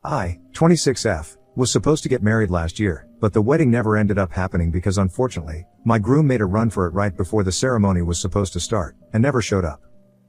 I, 26F, was supposed to get married last year, but the wedding never ended up happening because unfortunately, my groom made a run for it right before the ceremony was supposed to start, and never showed up.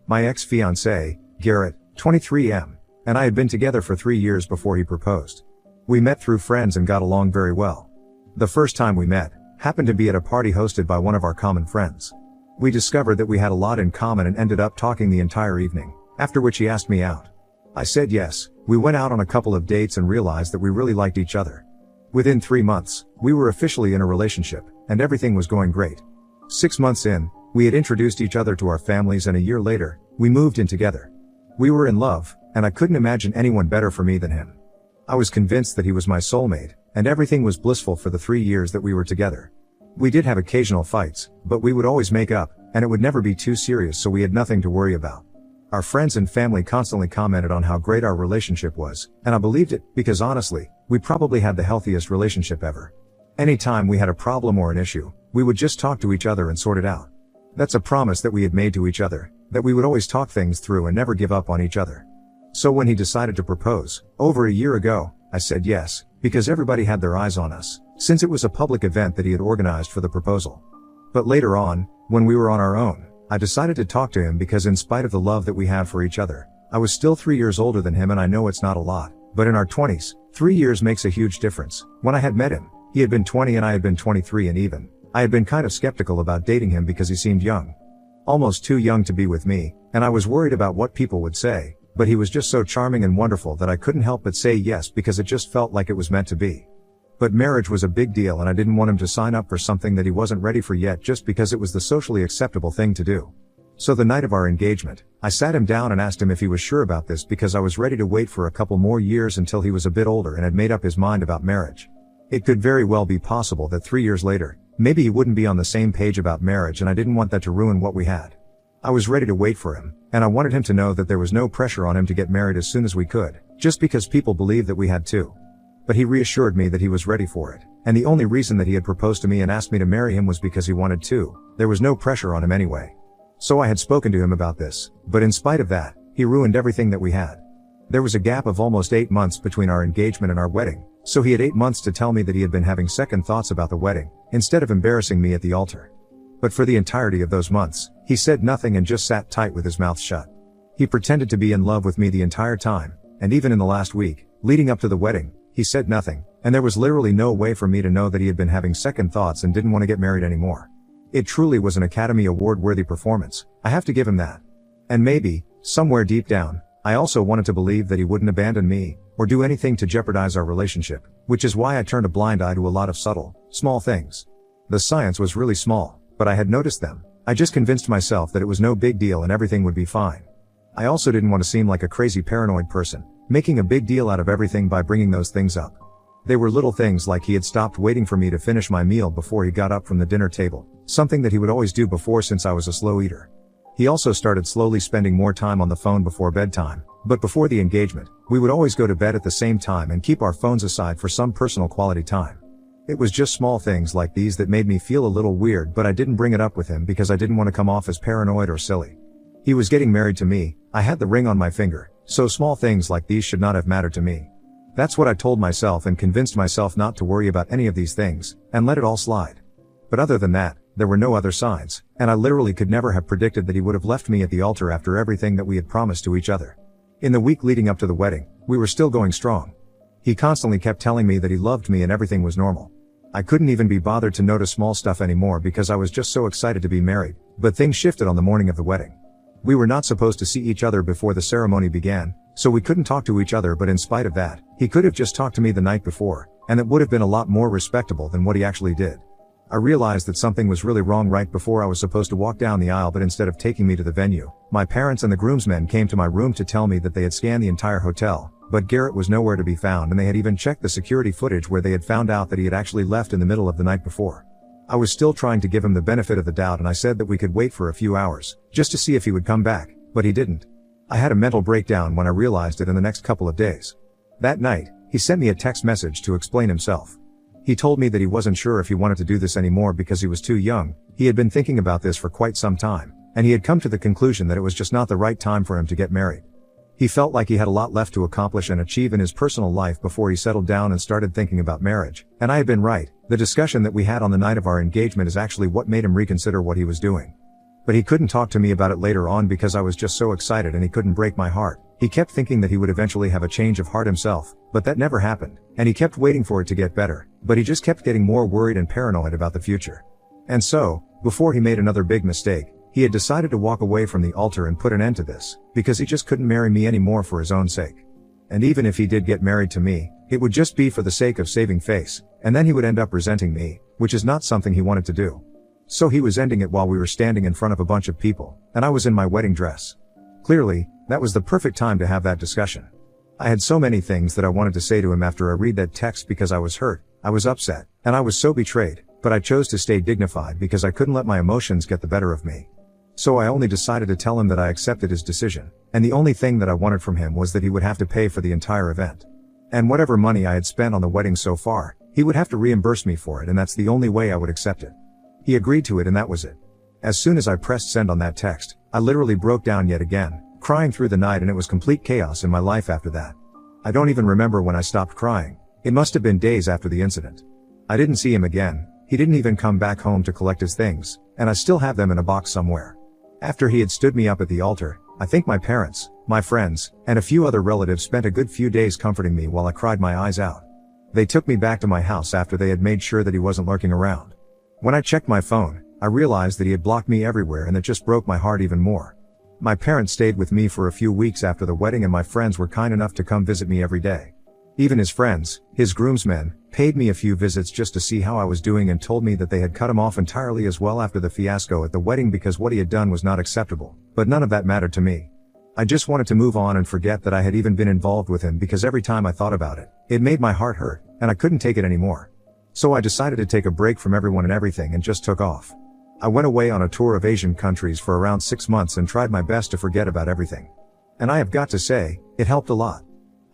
My ex-fiancé, Garrett, 23M, and I had been together for 3 years before he proposed. We met through friends and got along very well. The first time we met, happened to be at a party hosted by one of our common friends. We discovered that we had a lot in common and ended up talking the entire evening, after which he asked me out. I said yes. We went out on a couple of dates and realized that we really liked each other. Within 3 months, we were officially in a relationship, and everything was going great. 6 months in, we had introduced each other to our families, and a year later, we moved in together. We were in love, and I couldn't imagine anyone better for me than him. I was convinced that he was my soulmate, and everything was blissful for the 3 years that we were together. We did have occasional fights, but we would always make up, and it would never be too serious, so we had nothing to worry about. Our friends and family constantly commented on how great our relationship was, and I believed it, because honestly, we probably had the healthiest relationship ever. Anytime we had a problem or an issue, we would just talk to each other and sort it out. That's a promise that we had made to each other, that we would always talk things through and never give up on each other. So when he decided to propose, over a year ago, I said yes, because everybody had their eyes on us, since it was a public event that he had organized for the proposal. But later on, when we were on our own, I decided to talk to him because in spite of the love that we have for each other, I was still 3 years older than him, and I know it's not a lot, but in our 20s, 3 years makes a huge difference. When I had met him, he had been 20 and I had been 23, and even, I had been kind of skeptical about dating him because he seemed young. Almost too young to be with me, and I was worried about what people would say, but he was just so charming and wonderful that I couldn't help but say yes because it just felt like it was meant to be. But marriage was a big deal, and I didn't want him to sign up for something that he wasn't ready for yet just because it was the socially acceptable thing to do. So the night of our engagement, I sat him down and asked him if he was sure about this because I was ready to wait for a couple more years until he was a bit older and had made up his mind about marriage. It could very well be possible that 3 years later, maybe he wouldn't be on the same page about marriage, and I didn't want that to ruin what we had. I was ready to wait for him, and I wanted him to know that there was no pressure on him to get married as soon as we could, just because people believed that we had to. But he reassured me that he was ready for it, and the only reason that he had proposed to me and asked me to marry him was because he wanted to. There was no pressure on him anyway. So I had spoken to him about this, but in spite of that, he ruined everything that we had. There was a gap of almost 8 months between our engagement and our wedding, so he had 8 months to tell me that he had been having second thoughts about the wedding, instead of embarrassing me at the altar. But for the entirety of those months, he said nothing and just sat tight with his mouth shut. He pretended to be in love with me the entire time, and even in the last week, leading up to the wedding, he said nothing, and there was literally no way for me to know that he had been having second thoughts and didn't want to get married anymore. It truly was an Academy Award-worthy performance, I have to give him that. And maybe, somewhere deep down, I also wanted to believe that he wouldn't abandon me, or do anything to jeopardize our relationship, which is why I turned a blind eye to a lot of subtle, small things. The science was really small, but I had noticed them. I just convinced myself that it was no big deal and everything would be fine. I also didn't want to seem like a crazy paranoid person, making a big deal out of everything by bringing those things up. They were little things like he had stopped waiting for me to finish my meal before he got up from the dinner table, something that he would always do before since I was a slow eater. He also started slowly spending more time on the phone before bedtime, but before the engagement, we would always go to bed at the same time and keep our phones aside for some personal quality time. It was just small things like these that made me feel a little weird, but I didn't bring it up with him because I didn't want to come off as paranoid or silly. He was getting married to me, I had the ring on my finger, so small things like these should not have mattered to me. That's what I told myself and convinced myself not to worry about any of these things, and let it all slide. But other than that, there were no other signs, and I literally could never have predicted that he would have left me at the altar after everything that we had promised to each other. In the week leading up to the wedding, we were still going strong. He constantly kept telling me that he loved me and everything was normal. I couldn't even be bothered to notice small stuff anymore because I was just so excited to be married, but things shifted on the morning of the wedding. We were not supposed to see each other before the ceremony began, so we couldn't talk to each other, but in spite of that, he could have just talked to me the night before, and it would have been a lot more respectable than what he actually did. I realized that something was really wrong right before I was supposed to walk down the aisle, but instead of taking me to the venue, my parents and the groomsmen came to my room to tell me that they had scanned the entire hotel, but Garrett was nowhere to be found, and they had even checked the security footage where they had found out that he had actually left in the middle of the night before. I was still trying to give him the benefit of the doubt, and I said that we could wait for a few hours, just to see if he would come back, but he didn't. I had a mental breakdown when I realized it in the next couple of days. That night, he sent me a text message to explain himself. He told me that he wasn't sure if he wanted to do this anymore because he was too young. He had been thinking about this for quite some time, and he had come to the conclusion that it was just not the right time for him to get married. He felt like he had a lot left to accomplish and achieve in his personal life before he settled down and started thinking about marriage, and I had been right. The discussion that we had on the night of our engagement is actually what made him reconsider what he was doing. But he couldn't talk to me about it later on because I was just so excited and he couldn't break my heart. He kept thinking that he would eventually have a change of heart himself, but that never happened, and he kept waiting for it to get better, but he just kept getting more worried and paranoid about the future. And so, before he made another big mistake, he had decided to walk away from the altar and put an end to this, because he just couldn't marry me anymore for his own sake. And even if he did get married to me, it would just be for the sake of saving face, and then he would end up resenting me, which is not something he wanted to do. So he was ending it while we were standing in front of a bunch of people, and I was in my wedding dress. Clearly, that was the perfect time to have that discussion. I had so many things that I wanted to say to him after I read that text because I was hurt, I was upset, and I was so betrayed, but I chose to stay dignified because I couldn't let my emotions get the better of me. So I only decided to tell him that I accepted his decision, and the only thing that I wanted from him was that he would have to pay for the entire event. And whatever money I had spent on the wedding so far, he would have to reimburse me for it, and that's the only way I would accept it. He agreed to it, and that was it. As soon as I pressed send on that text, I literally broke down yet again, crying through the night, and it was complete chaos in my life after that. I don't even remember when I stopped crying. It must have been days after the incident. I didn't see him again, he didn't even come back home to collect his things, and I still have them in a box somewhere. After he had stood me up at the altar, I think my parents, my friends, and a few other relatives spent a good few days comforting me while I cried my eyes out. They took me back to my house after they had made sure that he wasn't lurking around. When I checked my phone, I realized that he had blocked me everywhere, and that just broke my heart even more. My parents stayed with me for a few weeks after the wedding, and my friends were kind enough to come visit me every day. Even his friends, his groomsmen, paid me a few visits just to see how I was doing and told me that they had cut him off entirely as well after the fiasco at the wedding because what he had done was not acceptable, but none of that mattered to me. I just wanted to move on and forget that I had even been involved with him because every time I thought about it, it made my heart hurt, and I couldn't take it anymore. So I decided to take a break from everyone and everything and just took off. I went away on a tour of Asian countries for around 6 months and tried my best to forget about everything. And I have got to say, it helped a lot.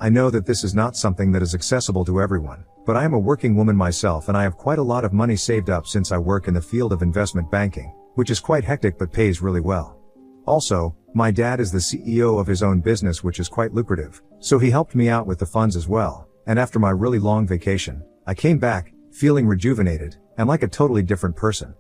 I know that this is not something that is accessible to everyone, but I am a working woman myself and I have quite a lot of money saved up since I work in the field of investment banking, which is quite hectic but pays really well. Also, my dad is the CEO of his own business, which is quite lucrative, so he helped me out with the funds as well, and after my really long vacation, I came back, feeling rejuvenated, and like a totally different person.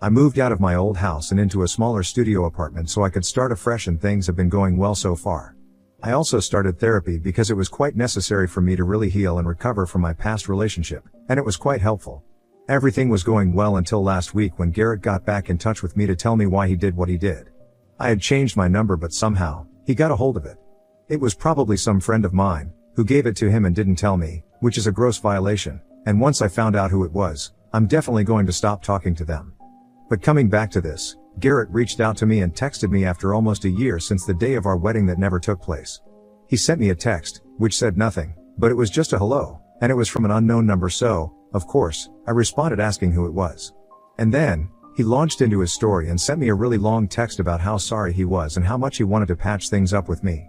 I moved out of my old house and into a smaller studio apartment so I could start afresh, and things have been going well so far. I also started therapy because it was quite necessary for me to really heal and recover from my past relationship, and it was quite helpful. Everything was going well until last week when Garrett got back in touch with me to tell me why he did what he did. I had changed my number, but somehow, he got a hold of it. It was probably some friend of mine, who gave it to him and didn't tell me, which is a gross violation, and once I found out who it was, I'm definitely going to stop talking to them. But coming back to this, Garrett reached out to me and texted me after almost a year since the day of our wedding that never took place. He sent me a text, which said nothing, but it was just a hello, and it was from an unknown number, so, of course, I responded asking who it was. And then, he launched into his story and sent me a really long text about how sorry he was and how much he wanted to patch things up with me.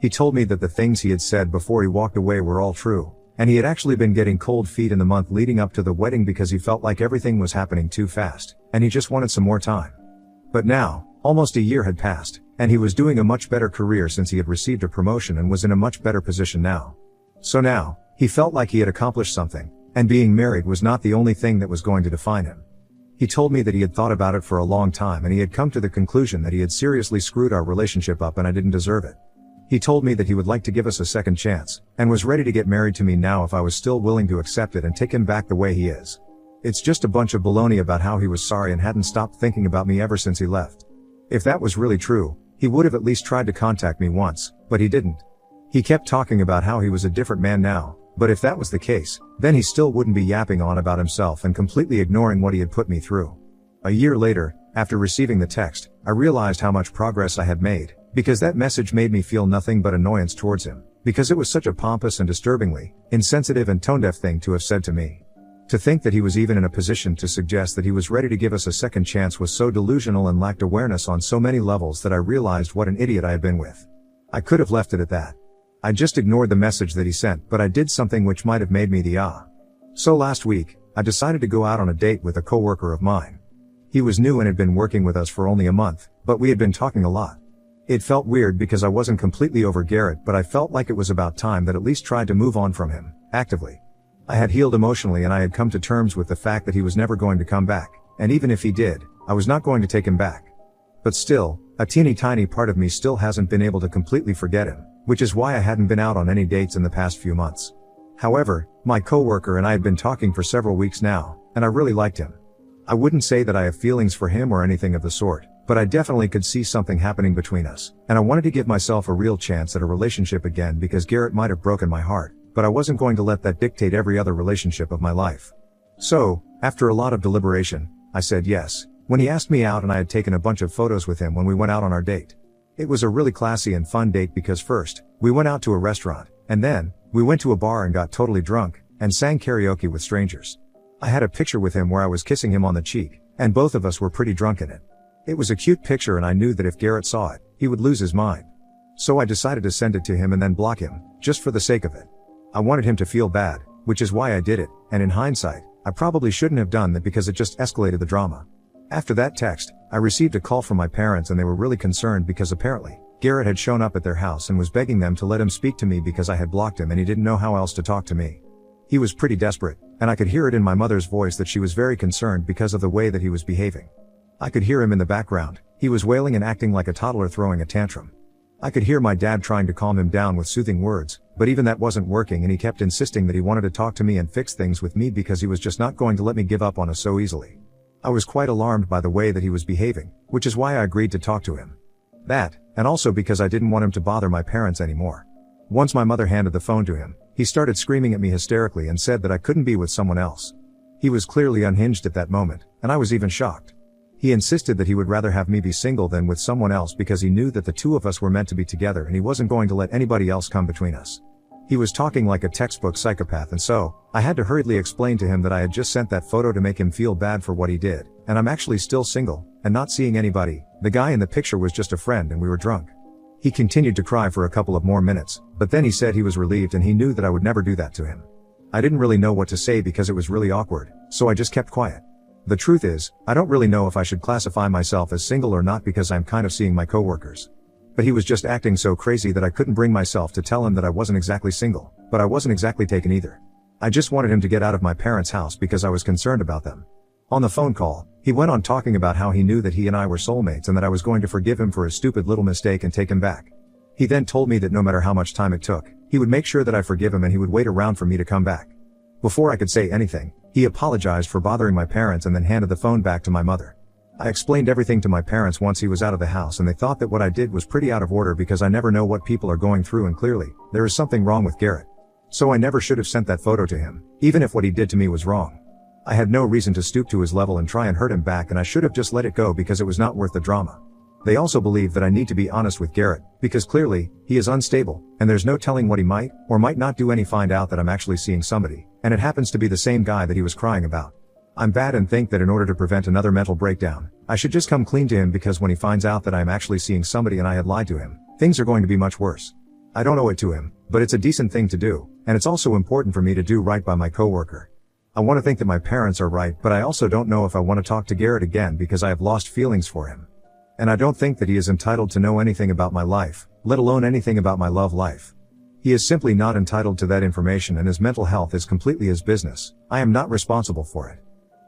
He told me that the things he had said before he walked away were all true, and he had actually been getting cold feet in the month leading up to the wedding because he felt like everything was happening too fast, and he just wanted some more time. But now, almost a year had passed, and he was doing a much better career since he had received a promotion and was in a much better position now. So now, he felt like he had accomplished something, and being married was not the only thing that was going to define him. He told me that he had thought about it for a long time and he had come to the conclusion that he had seriously screwed our relationship up and I didn't deserve it. He told me that he would like to give us a second chance, and was ready to get married to me now if I was still willing to accept it and take him back the way he is. It's just a bunch of baloney about how he was sorry and hadn't stopped thinking about me ever since he left. If that was really true, he would have at least tried to contact me once, but he didn't. He kept talking about how he was a different man now, but if that was the case, then he still wouldn't be yapping on about himself and completely ignoring what he had put me through. A year later, after receiving the text, I realized how much progress I had made, because that message made me feel nothing but annoyance towards him, because it was such a pompous and disturbingly insensitive and tone-deaf thing to have said to me. To think that he was even in a position to suggest that he was ready to give us a second chance was so delusional and lacked awareness on so many levels that I realized what an idiot I had been with. I could have left it at that. I just ignored the message that he sent, but I did something which might have made me the So last week, I decided to go out on a date with a coworker of mine. He was new and had been working with us for only a month, but we had been talking a lot. It felt weird because I wasn't completely over Garrett, but I felt like it was about time that at least tried to move on from him, actively. I had healed emotionally and I had come to terms with the fact that he was never going to come back, and even if he did, I was not going to take him back. But still, a teeny tiny part of me still hasn't been able to completely forget him, which is why I hadn't been out on any dates in the past few months. However, my coworker and I had been talking for several weeks now, and I really liked him. I wouldn't say that I have feelings for him or anything of the sort, but I definitely could see something happening between us, and I wanted to give myself a real chance at a relationship again because Garrett might have broken my heart, but I wasn't going to let that dictate every other relationship of my life. So, after a lot of deliberation, I said yes, when he asked me out and I had taken a bunch of photos with him when we went out on our date. It was a really classy and fun date because first, we went out to a restaurant, and then, we went to a bar and got totally drunk, and sang karaoke with strangers. I had a picture with him where I was kissing him on the cheek, and both of us were pretty drunk in it. It was a cute picture and I knew that if Garrett saw it, he would lose his mind. So I decided to send it to him and then block him, just for the sake of it. I wanted him to feel bad, which is why I did it, and in hindsight, I probably shouldn't have done that because it just escalated the drama. After that text, I received a call from my parents and they were really concerned because apparently, Garrett had shown up at their house and was begging them to let him speak to me because I had blocked him and he didn't know how else to talk to me. He was pretty desperate, and I could hear it in my mother's voice that she was very concerned because of the way that he was behaving. I could hear him in the background, he was wailing and acting like a toddler throwing a tantrum. I could hear my dad trying to calm him down with soothing words, but even that wasn't working and he kept insisting that he wanted to talk to me and fix things with me because he was just not going to let me give up on us so easily. I was quite alarmed by the way that he was behaving, which is why I agreed to talk to him. That, and also because I didn't want him to bother my parents anymore. Once my mother handed the phone to him, he started screaming at me hysterically and said that I couldn't be with someone else. He was clearly unhinged at that moment, and I was even shocked. He insisted that he would rather have me be single than with someone else because he knew that the two of us were meant to be together and he wasn't going to let anybody else come between us. He was talking like a textbook psychopath, and so, I had to hurriedly explain to him that I had just sent that photo to make him feel bad for what he did, and I'm actually still single, and not seeing anybody. The guy in the picture was just a friend and we were drunk. He continued to cry for a couple of more minutes, but then he said he was relieved and he knew that I would never do that to him. I didn't really know what to say because it was really awkward, so I just kept quiet. The truth is, I don't really know if I should classify myself as single or not because I'm kind of seeing my coworkers. But he was just acting so crazy that I couldn't bring myself to tell him that I wasn't exactly single, but I wasn't exactly taken either. I just wanted him to get out of my parents' house because I was concerned about them. On the phone call, he went on talking about how he knew that he and I were soulmates and that I was going to forgive him for his stupid little mistake and take him back. He then told me that no matter how much time it took, he would make sure that I forgive him and he would wait around for me to come back. Before I could say anything, he apologized for bothering my parents and then handed the phone back to my mother. I explained everything to my parents once he was out of the house and they thought that what I did was pretty out of order because I never know what people are going through and clearly, there is something wrong with Garrett. So I never should have sent that photo to him, even if what he did to me was wrong. I had no reason to stoop to his level and try and hurt him back and I should have just let it go because it was not worth the drama. They also believe that I need to be honest with Garrett, because clearly, he is unstable, and there's no telling what he might, or might not do and find out that I'm actually seeing somebody, and it happens to be the same guy that he was crying about. I'm bad and think that in order to prevent another mental breakdown, I should just come clean to him because when he finds out that I'm actually seeing somebody and I had lied to him, things are going to be much worse. I don't owe it to him, but it's a decent thing to do, and it's also important for me to do right by my coworker. I want to think that my parents are right, but I also don't know if I want to talk to Garrett again because I have lost feelings for him. And I don't think that he is entitled to know anything about my life, let alone anything about my love life. He is simply not entitled to that information and his mental health is completely his business. I am not responsible for it.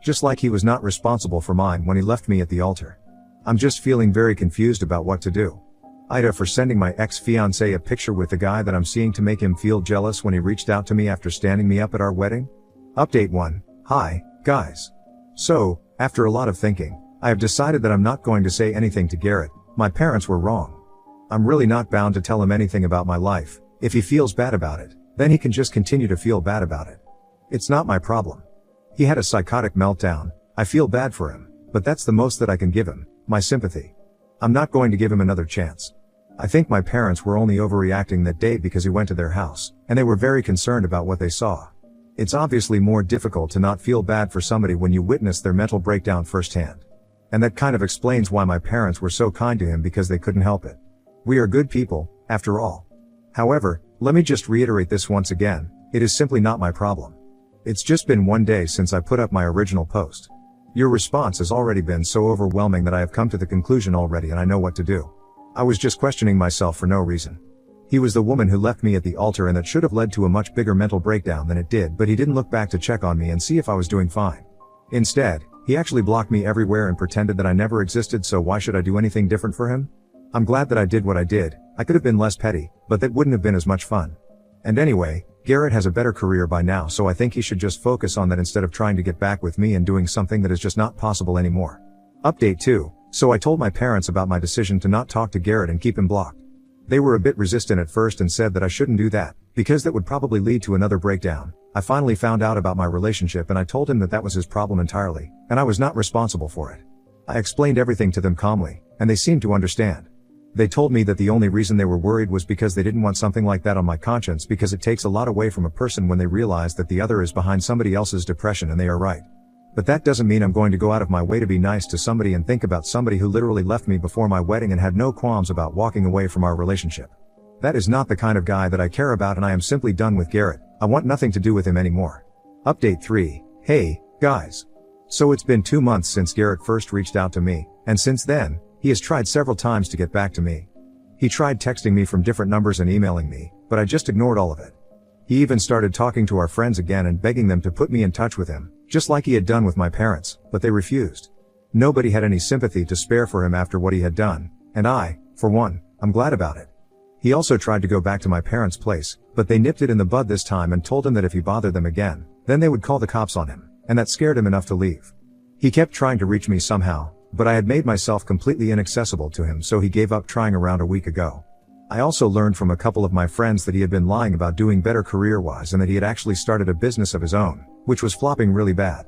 Just like he was not responsible for mine when he left me at the altar. I'm just feeling very confused about what to do. Ida for sending my ex-fiancé a picture with the guy that I'm seeing to make him feel jealous when he reached out to me after standing me up at our wedding. Update 1. Hi, guys. So, after a lot of thinking, I have decided that I'm not going to say anything to Garrett. My parents were wrong. I'm really not bound to tell him anything about my life. If he feels bad about it, then he can just continue to feel bad about it. It's not my problem. He had a psychotic meltdown. I feel bad for him, but that's the most that I can give him, my sympathy. I'm not going to give him another chance. I think my parents were only overreacting that day because he went to their house, and they were very concerned about what they saw. It's obviously more difficult to not feel bad for somebody when you witness their mental breakdown firsthand. And that kind of explains why my parents were so kind to him because they couldn't help it. We are good people, after all. However, let me just reiterate this once again, it is simply not my problem. It's just been one day since I put up my original post. Your response has already been so overwhelming that I have come to the conclusion already and I know what to do. I was just questioning myself for no reason. He was the woman who left me at the altar, and that should have led to a much bigger mental breakdown than it did, but he didn't look back to check on me and see if I was doing fine. Instead, he actually blocked me everywhere and pretended that I never existed, so why should I do anything different for him? I'm glad that I did what I did. I could have been less petty, but that wouldn't have been as much fun. And anyway, Garrett has a better career by now, so I think he should just focus on that instead of trying to get back with me and doing something that is just not possible anymore. Update 2. So I told my parents about my decision to not talk to Garrett and keep him blocked. They were a bit resistant at first and said that I shouldn't do that, because that would probably lead to another breakdown. I finally found out about my relationship and I told him that that was his problem entirely, and I was not responsible for it. I explained everything to them calmly, and they seemed to understand. They told me that the only reason they were worried was because they didn't want something like that on my conscience, because it takes a lot away from a person when they realize that the other is behind somebody else's depression, and they are right. But that doesn't mean I'm going to go out of my way to be nice to somebody and think about somebody who literally left me before my wedding and had no qualms about walking away from our relationship. That is not the kind of guy that I care about, and I am simply done with Garrett. I want nothing to do with him anymore. Update 3. Hey, guys. So it's been 2 months since Garrett first reached out to me, and since then, he has tried several times to get back to me. He tried texting me from different numbers and emailing me, but I just ignored all of it. He even started talking to our friends again and begging them to put me in touch with him, just like he had done with my parents, but they refused. Nobody had any sympathy to spare for him after what he had done, and I, for one, I'm glad about it. He also tried to go back to my parents' place, but they nipped it in the bud this time and told him that if he bothered them again, then they would call the cops on him, and that scared him enough to leave. He kept trying to reach me somehow, but I had made myself completely inaccessible to him, so he gave up trying around a week ago. I also learned from a couple of my friends that he had been lying about doing better career-wise and that he had actually started a business of his own, which was flopping really bad.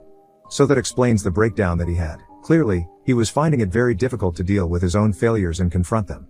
So that explains the breakdown that he had. Clearly, he was finding it very difficult to deal with his own failures and confront them.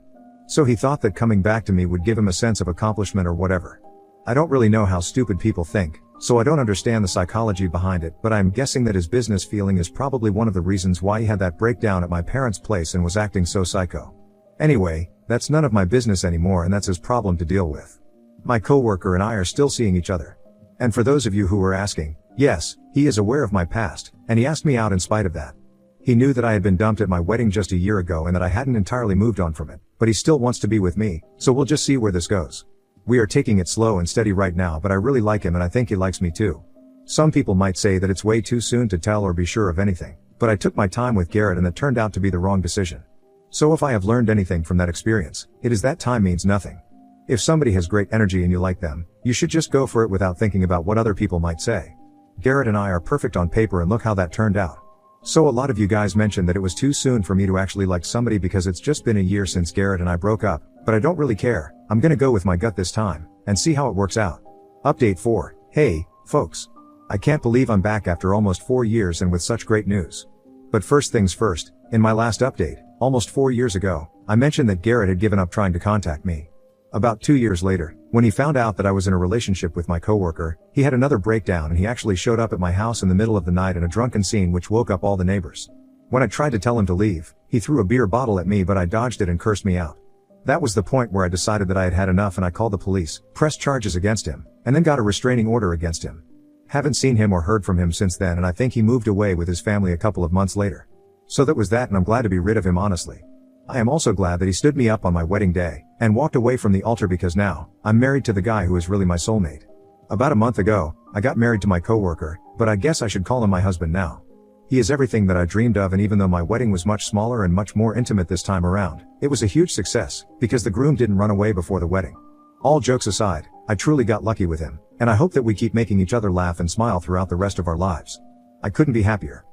So he thought that coming back to me would give him a sense of accomplishment or whatever. I don't really know how stupid people think, so I don't understand the psychology behind it, but I'm guessing that his business feeling is probably one of the reasons why he had that breakdown at my parents' place and was acting so psycho. Anyway, that's none of my business anymore, and that's his problem to deal with. My coworker and I are still seeing each other. And for those of you who were asking, yes, he is aware of my past, and he asked me out in spite of that. He knew that I had been dumped at my wedding just a year ago and that I hadn't entirely moved on from it, but he still wants to be with me, so we'll just see where this goes. We are taking it slow and steady right now, but I really like him and I think he likes me too. Some people might say that it's way too soon to tell or be sure of anything, but I took my time with Garrett and that turned out to be the wrong decision. So if I have learned anything from that experience, it is that time means nothing. If somebody has great energy and you like them, you should just go for it without thinking about what other people might say. Garrett and I are perfect on paper, and look how that turned out. So a lot of you guys mentioned that it was too soon for me to actually like somebody because it's just been a year since Garrett and I broke up, but I don't really care. I'm gonna go with my gut this time, and see how it works out. Update 4. Hey, folks. I can't believe I'm back after almost 4 years and with such great news. But first things first, in my last update, almost 4 years ago, I mentioned that Garrett had given up trying to contact me. About 2 years later, when he found out that I was in a relationship with my coworker, he had another breakdown and he actually showed up at my house in the middle of the night in a drunken scene which woke up all the neighbors. When I tried to tell him to leave, he threw a beer bottle at me, but I dodged it and cursed me out. That was the point where I decided that I had had enough and I called the police, pressed charges against him, and then got a restraining order against him. Haven't seen him or heard from him since then, and I think he moved away with his family a couple of months later. So that was that, and I'm glad to be rid of him, honestly. I am also glad that he stood me up on my wedding day, and walked away from the altar, because now, I'm married to the guy who is really my soulmate. About a month ago, I got married to my coworker, but I guess I should call him my husband now. He is everything that I dreamed of, and even though my wedding was much smaller and much more intimate this time around, it was a huge success, because the groom didn't run away before the wedding. All jokes aside, I truly got lucky with him, and I hope that we keep making each other laugh and smile throughout the rest of our lives. I couldn't be happier.